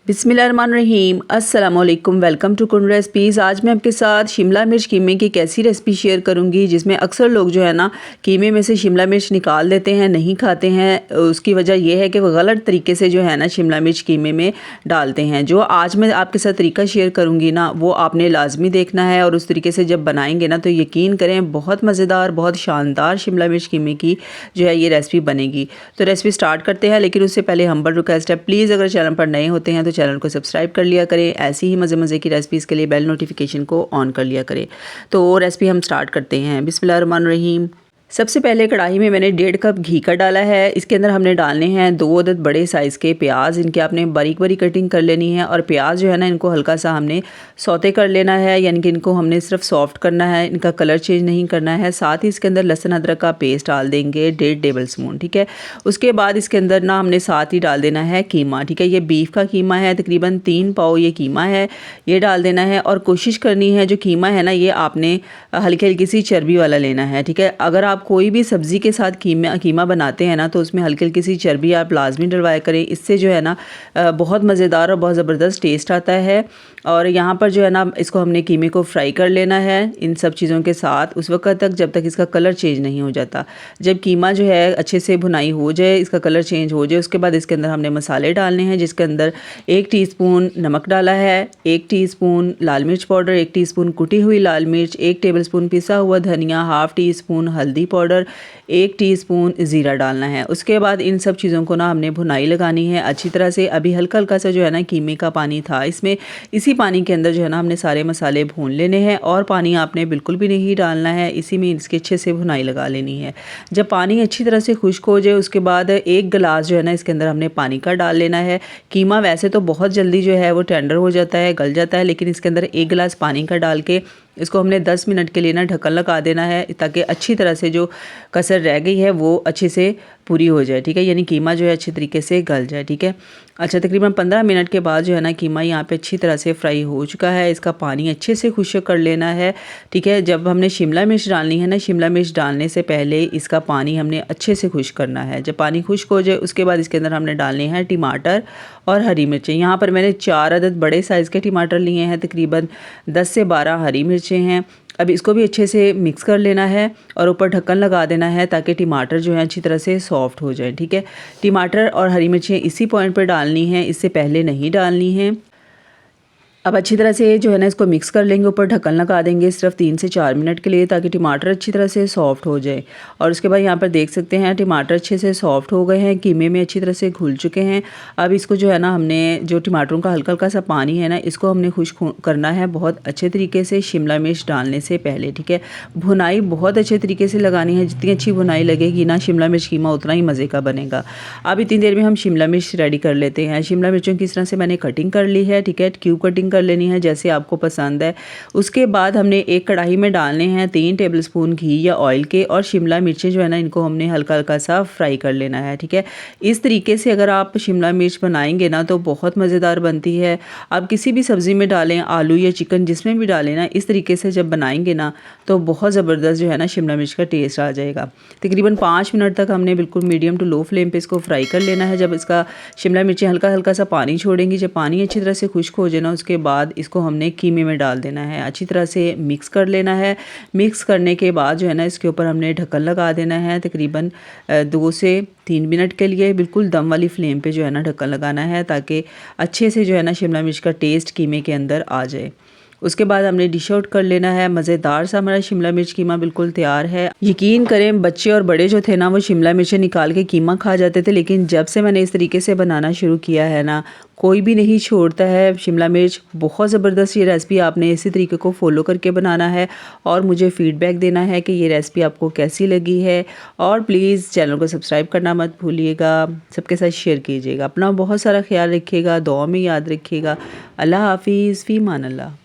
बिस्मिल्लाहिर्रहमानिर्रहीम अस्सलाम वालेकुम। वेलकम टू कुन रेसिपीज़। आज मैं आपके साथ शिमला मिर्च कीमे की कैसी रेसिपी शेयर करूंगी जिसमें अक्सर लोग जो है ना कीमे में से शिमला मिर्च निकाल देते हैं, नहीं खाते हैं। उसकी वजह यह है कि वो गलत तरीके से जो है ना शिमला मिर्च कीमे में डालते हैं। जो आज मैं आपके साथ तरीका शेयर करूँगी ना वो आपने लाजमी देखना है और उस तरीके से जब बनाएंगे ना तो यकीन करें बहुत मज़ेदार, बहुत शानदार शिमला मिर्च कीमे की जो है ये रेसिपी बनेगी। तो रेसिपी स्टार्ट करते हैं, लेकिन उससे पहले हम्बल रिक्वेस्ट है, प्लीज़ अगर चैनल पर नए होते हैं तो चैनल को सब्सक्राइब कर लिया करें। ऐसी ही मज़े की रेसिपीज़ के लिए बेल नोटिफिकेशन को ऑन कर लिया करें। तो रेसिपी हम स्टार्ट करते हैं। बिस्मिल्लाहिर्रहमानिर्रहीम। सबसे पहले कढ़ाई में मैंने 1.5 कप घी का डाला है। इसके अंदर हमने डालने हैं 2 अदद बड़े साइज़ के प्याज। इनके आपने बारीक बारीक कटिंग कर लेनी है और प्याज जो है ना इनको हल्का सा हमने सौते कर लेना है, यानी कि इनको हमने सिर्फ सॉफ्ट करना है, इनका कलर चेंज नहीं करना है। साथ ही इसके अंदर लहसुन अदरक का पेस्ट डाल देंगे 1.5 टेबल स्पून, ठीक है। उसके बाद इसके अंदर ना हमने साथ ही डाल देना है कीमा, ठीक है। ये बीफ का कीमा है, तकरीबन 3 पाव ये कीमा है, ये डाल देना है। और कोशिश करनी है जो कीमा है ना ये आपने हल्की हल्की सी चर्बी वाला लेना है, ठीक है। अगर आप कोई भी सब्ज़ी के साथ कीमा बनाते हैं ना तो उसमें हल्की हल्की सी चर्बी आप लाजमी डलवाया करें। इससे जो है ना बहुत मज़ेदार और बहुत ज़बरदस्त टेस्ट आता है। और यहाँ पर जो है ना इसको हमने कीमे को फ्राई कर लेना है इन सब चीज़ों के साथ उस वक्त तक जब तक इसका कलर चेंज नहीं हो जाता। जब कीमा जो है अच्छे से भुनाई हो जाए, इसका कलर चेंज हो जाए, उसके बाद इसके अंदर हमने मसाले डालने हैं, जिसके अंदर 1 टीस्पून नमक डाला है, 1 टीस्पून लाल मिर्च पाउडर, 1 टीस्पून कुटी हुई लाल मिर्च, 1 टेबलस्पून पिसा हुआ धनिया, ½ टीस्पून हल्दी पाउडर, 1 टीस्पून ज़ीरा डालना है। उसके बाद इन सब चीज़ों को ना हमने भुनाई लगानी है अच्छी तरह से। अभी हल्का हल्का सा जो है ना कीमे का पानी था इसमें, इसी पानी के अंदर जो है ना हमने सारे मसाले भून लेने हैं और पानी आपने बिल्कुल भी नहीं डालना है, इसी में इसकी अच्छे से भुनाई लगा लेनी है। जब पानी अच्छी तरह से खुश्क हो जाए उसके बाद 1 गिलास जो है ना इसके अंदर हमने पानी का डाल लेना है। कीमा वैसे तो बहुत जल्दी जो है वो टेंडर हो जाता है, गल जाता है, लेकिन इसके अंदर 1 गिलास पानी का डाल के इसको हमने 10 मिनट के लिए ना ढक्कन लगा देना है ताकि अच्छी तरह से जो कसर रह गई है वो अच्छे से पूरी हो जाए, ठीक है। यानी कीमा जो है अच्छी तरीके से गल जाए, ठीक है। अच्छा, तकरीबन 15 मिनट के बाद जो है ना कीमा यहाँ पे अच्छी तरह से फ्राई हो चुका है। इसका पानी अच्छे से खुश्क कर लेना है, ठीक है। जब हमने शिमला मिर्च डालनी है ना, शिमला मिर्च डालने से पहले इसका पानी हमने अच्छे से खुश्क करना है। जब पानी खुश्क हो जाए उसके बाद इसके अंदर हमने डालने हैं टमाटर और हरी मिर्चें। यहाँ पर मैंने 4 अदद बड़े साइज़ के टमाटर लिए हैं, तकरीबन 10 से 12 हरी मिर्चें हैं। अब इसको भी अच्छे से मिक्स कर लेना है और ऊपर ढक्कन लगा देना है ताकि टमाटर जो है अच्छी तरह से सॉफ्ट हो जाए, ठीक है। टमाटर और हरी मिर्चें इसी पॉइंट पर डालनी है, इससे पहले नहीं डालनी है। अब अच्छी तरह से जो है ना इसको मिक्स कर लेंगे, ऊपर ढक्कन लगा देंगे सिर्फ 3 से 4 मिनट के लिए ताकि टमाटर अच्छी तरह से सॉफ्ट हो जाए। और उसके बाद यहाँ पर देख सकते हैं टमाटर अच्छे से सॉफ्ट हो गए हैं, कीमे में अच्छी तरह से घुल चुके हैं। अब इसको जो है ना हमने जो टमाटरों का हल्का हल्का सा पानी है ना इसको हमने खुश्क करना है बहुत अच्छे तरीके से शिमला मिर्च डालने से पहले, ठीक है। भुनाई बहुत अच्छे तरीके से लगानी है, जितनी अच्छी भुनाई लगेगी ना शिमला मिर्च कीमा उतना ही मज़े का बनेगा। अब इतनी देर में हम शिमला मिर्च रेडी कर लेते हैं। शिमला मिर्चों की इस तरह से मैंने कटिंग कर ली है, ठीक है। क्यूब कटिंग कर लेनी है जैसे आपको पसंद है। उसके बाद हमने एक कढ़ाई में डालने हैं 3 टेबलस्पून घी या ऑयल के और शिमला मिर्चें जो है ना इनको हमने हल्का हल्का सा फ्राई कर लेना है, ठीक है। इस तरीके से अगर आप शिमला मिर्च बनाएंगे ना तो बहुत मज़ेदार बनती है। आप किसी भी सब्ज़ी में डालें, आलू या चिकन जिसमें भी डालें ना, इस तरीके से जब बनाएंगे ना तो बहुत ज़बरदस्त जो है ना शिमला मिर्च का टेस्ट आ जाएगा। तकरीबन 5 मिनट तक हमने बिल्कुल मीडियम टू लो फ्लेम पे इसको फ्राई कर लेना है। जब इसका शिमला मिर्चें हल्का हल्का सा पानी छोड़ेंगी, जब पानी अच्छी तरह से खुश्क हो जाए ना उसके बाद इसको हमने कीमे में डाल देना है, अच्छी तरह से मिक्स कर लेना है। मिक्स करने के बाद जो है ना इसके ऊपर हमने ढक्कन लगा देना है तकरीबन 2 से 3 मिनट के लिए। बिल्कुल दम वाली फ्लेम पे जो है ना ढक्कन लगाना है ताकि अच्छे से जो है ना शिमला मिर्च का टेस्ट कीमे के अंदर आ जाए। उसके बाद हमने डिश आउट कर लेना है। मज़ेदार सा हमारा शिमला मिर्च कीमा बिल्कुल तैयार है। यकीन करें बच्चे और बड़े जो थे ना वो शिमला मिर्चें निकाल के कीमा खा जाते थे, लेकिन जब से मैंने इस तरीके से बनाना शुरू किया है ना कोई भी नहीं छोड़ता है शिमला मिर्च। बहुत ज़बरदस्त ये रेसिपी आपने इसी तरीके को फॉलो करके बनाना है और मुझे फ़ीडबैक देना है कि ये रेसिपी आपको कैसी लगी है। और प्लीज़ चैनल को सब्सक्राइब करना मत भूलिएगा, सबके साथ शेयर कीजिएगा। अपना बहुत सारा ख्याल रखिएगा, दुआ में याद रखिएगा। अल्लाह हाफिज़, फ़ी मान अल्लाह।